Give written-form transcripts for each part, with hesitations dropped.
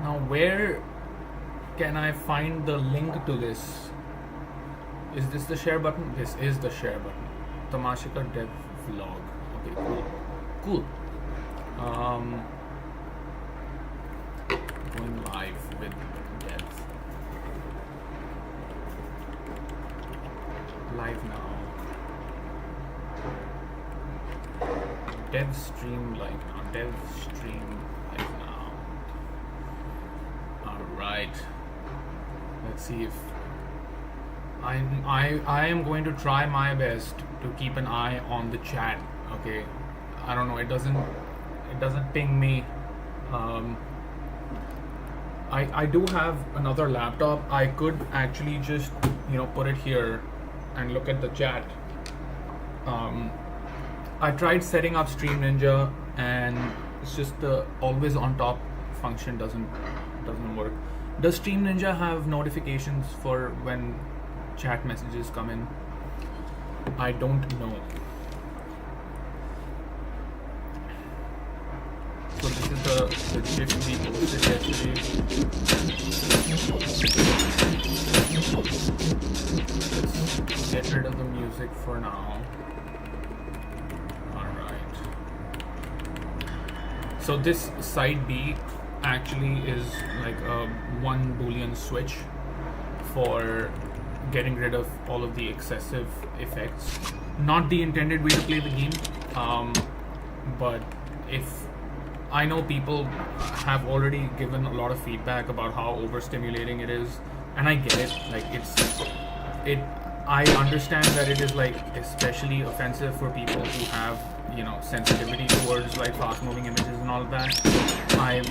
Now, where can I find the link to this? Is this the share button? This is the share button. Tamashika dev vlog. Okay, cool. Cool. Um, Going live with devs. Live now. Dev stream live now. Dev stream live now. Alright. Let's see if I am going to try my best to keep an eye on the chat. Okay. I don't know, it doesn't ping me. I do have another laptop. I could actually just put it here and look at the chat. I tried setting up Stream Ninja and it's just the always on top function doesn't work. Does Stream Ninja have notifications for when chat messages come in? I don't know. So this is the GIF we posted yesterday. Let's get rid of the music for now. Alright. So this side B actually is like a one boolean switch for getting rid of all of the excessive effects. Not the intended way to play the game, but if I know people have already given a lot of feedback about how overstimulating it is, and I get it. Like I understand that it is like especially offensive for people who have sensitivity towards like fast-moving images and all of that. I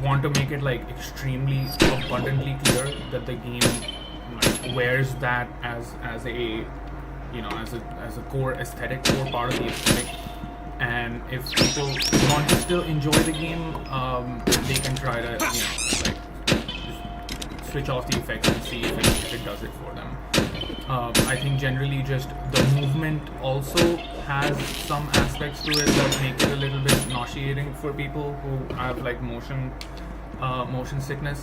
want to make it like extremely abundantly clear that the game like wears that as a as a core aesthetic, core part of the aesthetic. And if people want to still enjoy the game, they can try to just switch off the effects and see if it does it for them. I think generally just the movement also has some aspects to it that make it a little bit nauseating for people who have like motion sickness.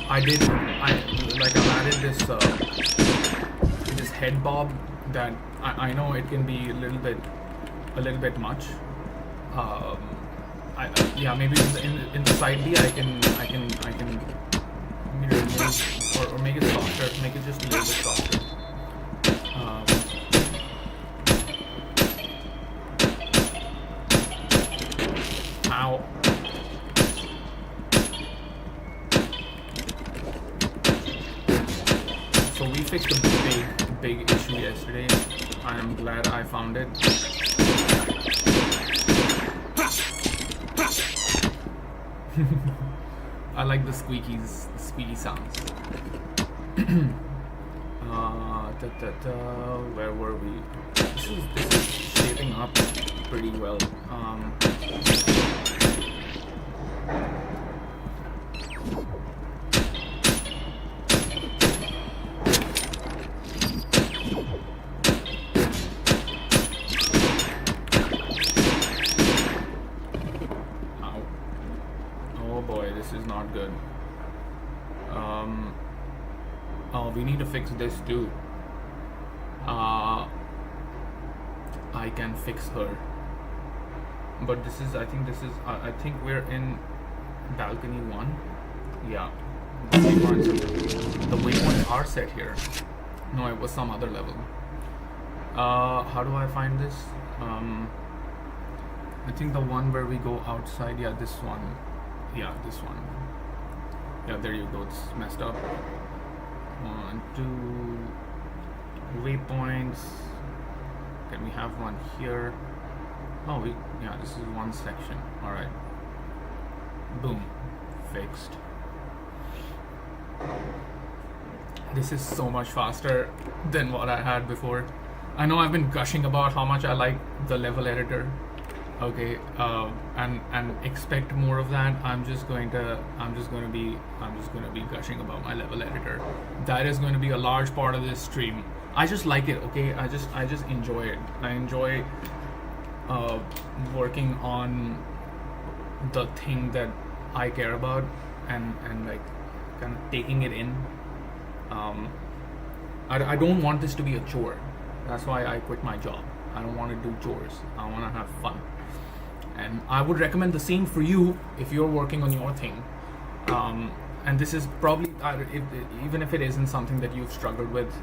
I've added this head bob that I know it can be a little bit much. Maybe in the side B I can remove or make it softer, make it just a little bit softer. Ow. So we fixed a big issue yesterday. I am glad I found it. I like the squeaky sounds. Where were we? This is shaping up pretty well. This is not good. We need to fix this too. I can fix her, but I think we're in balcony 1. Yeah, the waypoints are set here. No, it was some other level. How do I find this? I think the one where we go outside. Yeah, this one. Yeah, this one. Yeah, there you go. It's messed up. 1, 2 waypoints. Can we have one here? Oh, this is one section. All right. Boom. Fixed. This is so much faster than what I had before. I know I've been gushing about how much I like the level editor. Okay, and expect more of that. I'm just going to be gushing about my level editor. That is going to be a large part of this stream. I just like it. Okay, I just enjoy it. I enjoy working on the thing that I care about, and like kind of taking it in. Um, I don't want this to be a chore. That's why I quit my job. I don't want to do chores. I want to have fun. And I would recommend the same for you if you're working on your thing. And this is probably, even if it isn't something that you've struggled with,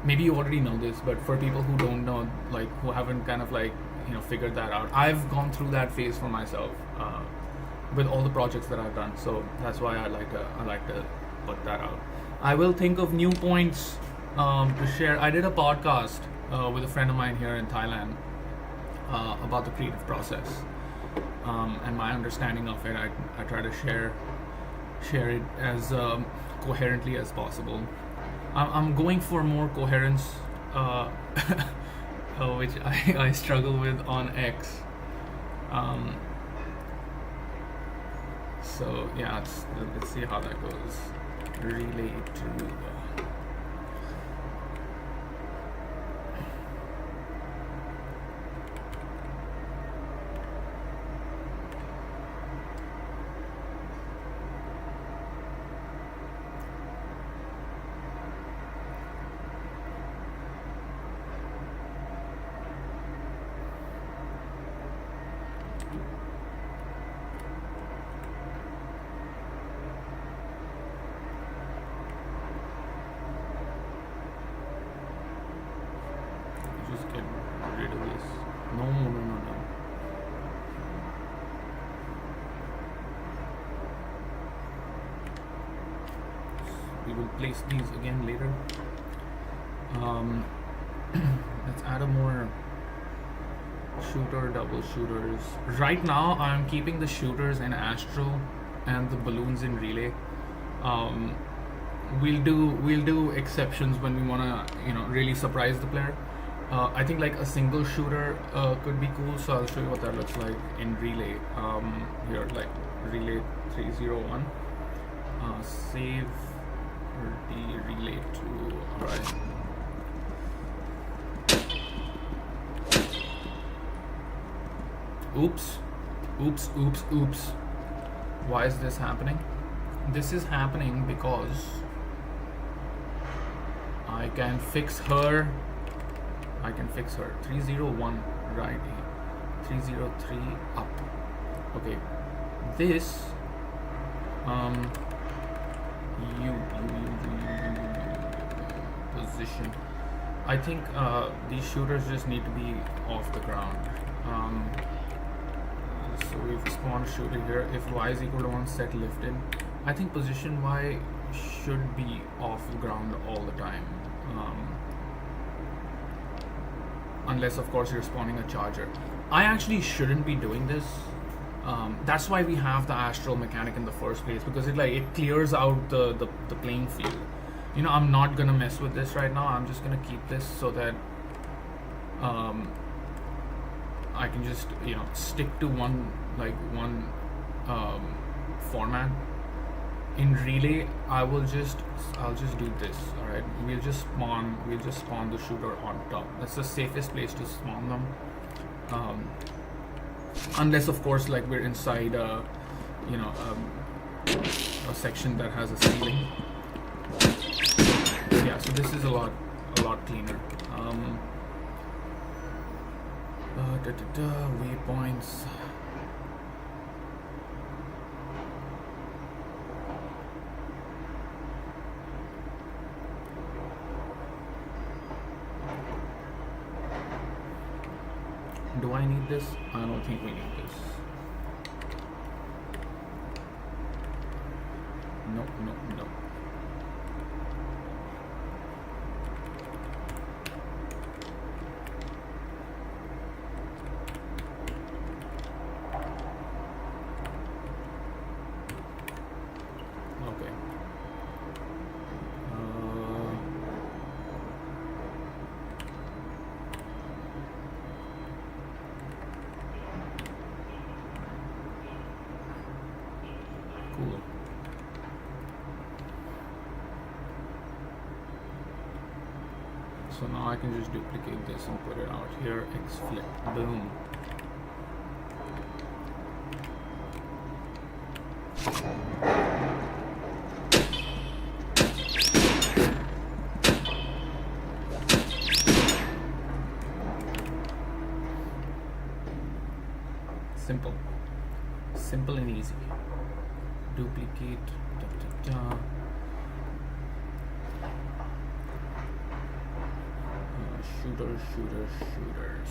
maybe you already know this, but for people who don't know, like who haven't kind of like, figured that out, I've gone through that phase for myself with all the projects that I've done. So that's why I like to put that out. I will think of new points to share. I did a podcast with a friend of mine here in Thailand about the creative process and my understanding of it. I try to share it as coherently as possible. I'm going for more coherence, which I struggle with on X. So yeah, let's see how that goes. Relate to just get rid of this. No. We will place these again later. Let's add a more double shooters. Right now I'm keeping the shooters in Astral and the balloons in Relay. We'll do exceptions when we wanna really surprise the player. I think like a single shooter could be cool, so I'll show you what that looks like in Relay. Here, like Relay 301. Save the Relay to, alright. Oops. Why is this happening? This is happening because I can fix her. 301 right, 303 up. Okay, this position. I think these shooters just need to be off the ground. So we've spawned a shooter here. If y is equal to 1, set lifted. I think position y should be off the ground all the time. Unless of course you're spawning a charger. I actually shouldn't be doing this. That's why we have the astral mechanic in the first place, because it clears out the playing field. I'm not gonna mess with this right now. I'm just gonna keep this so that I can just stick to one format. In Relay, I'll just do this. All right, we'll just spawn the shooter on top. That's the safest place to spawn them. Unless of course we're inside a section that has a ceiling. Yeah, so this is a lot cleaner. Waypoints. Do I need this? I don't think we need this. No. Okay. Cool. So now I can just duplicate this and put it out here. X flip. Boom. Simple. Simple and easy. Duplicate. Da, da, da. Shooter.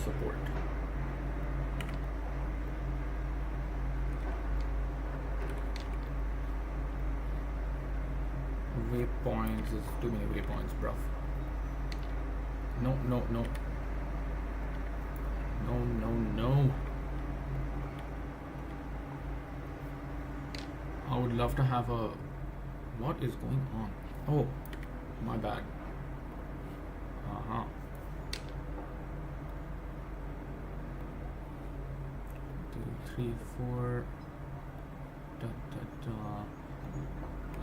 Support. Waypoints is too many waypoints, bruv. No. I would love to have a. What is going on? Oh, my bad. 2, 3, 4.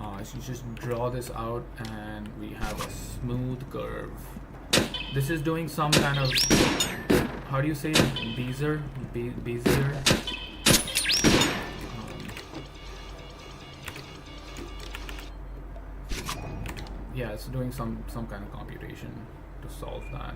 I should just draw this out, and we have a smooth curve. This is doing some kind of, how do you say it? Bezier? Yeah, it's doing some kind of computation to solve that.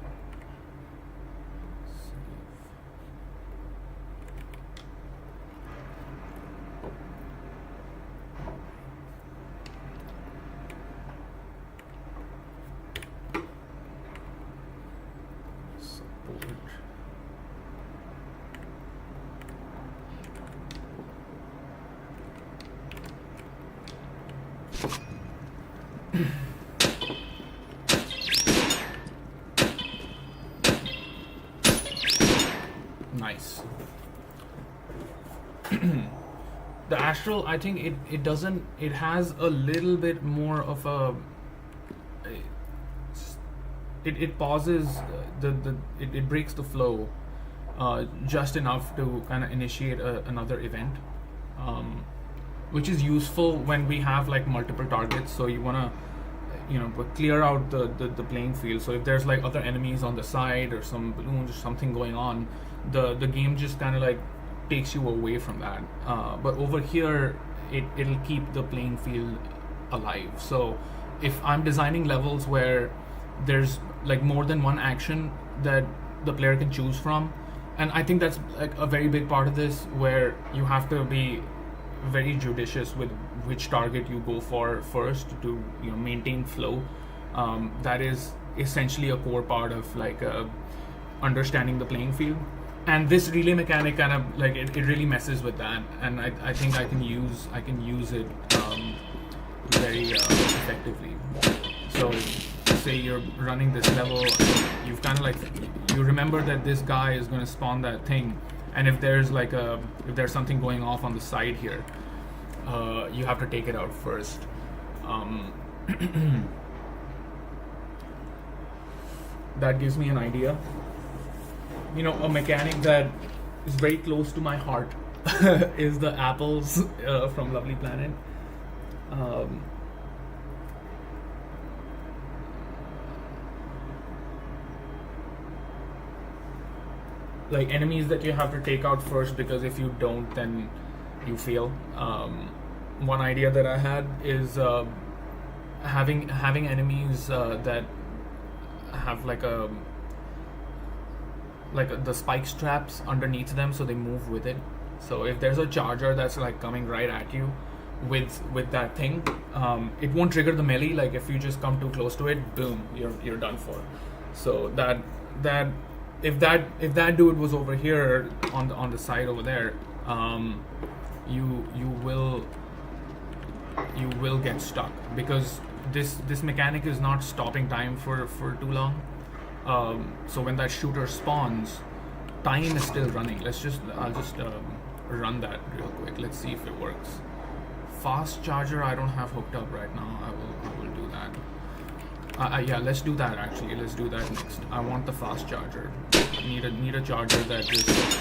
Nice. The Astral, I think it doesn't, it has a little bit more of a, it pauses, it breaks the flow just enough to kind of initiate another event, which is useful when we have like multiple targets. So you want to, clear out the playing field. So if there's like other enemies on the side or some balloons or something going on, the game just kind of like takes you away from that. But over here, it'll keep the playing field alive. So if I'm designing levels where there's like more than one action that the player can choose from, and I think that's like a very big part of this, where you have to be very judicious with which target you go for first to maintain flow. That is essentially a core part of like understanding the playing field, and this relay mechanic kind of like it really messes with that, and I think I can use it very effectively. So say you're running this level, you've kind of like, you remember that this guy is going to spawn that thing, and if there's like if there's something going off on the side here, you have to take it out first. That gives me an idea. A mechanic that is very close to my heart is the apples from Lovely Planet. Like enemies that you have to take out first, because if you don't, then you fail. One idea that I had is having enemies that have like the spike straps underneath them, so they move with it. So if there's a charger that's like coming right at you with that thing, it won't trigger the melee. Like if you just come too close to it, boom, you're done for. So that if that dude was over here on the side over there, you will get stuck, because this mechanic is not stopping time for too long. So when that shooter spawns, time is still running. I'll just run that real quick. Let's see if it works. Fast charger I don't have hooked up right now. I will do that. Yeah, let's do that actually. Let's do that next. I want the fast charger. Need a charger that just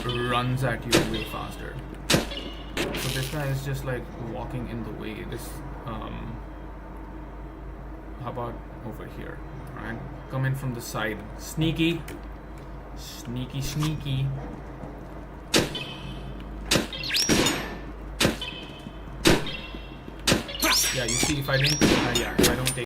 runs at you way faster. So this guy is just like walking in the way. This how about over here? Alright, come in from the side. Sneaky. Yeah, you see, if I don't take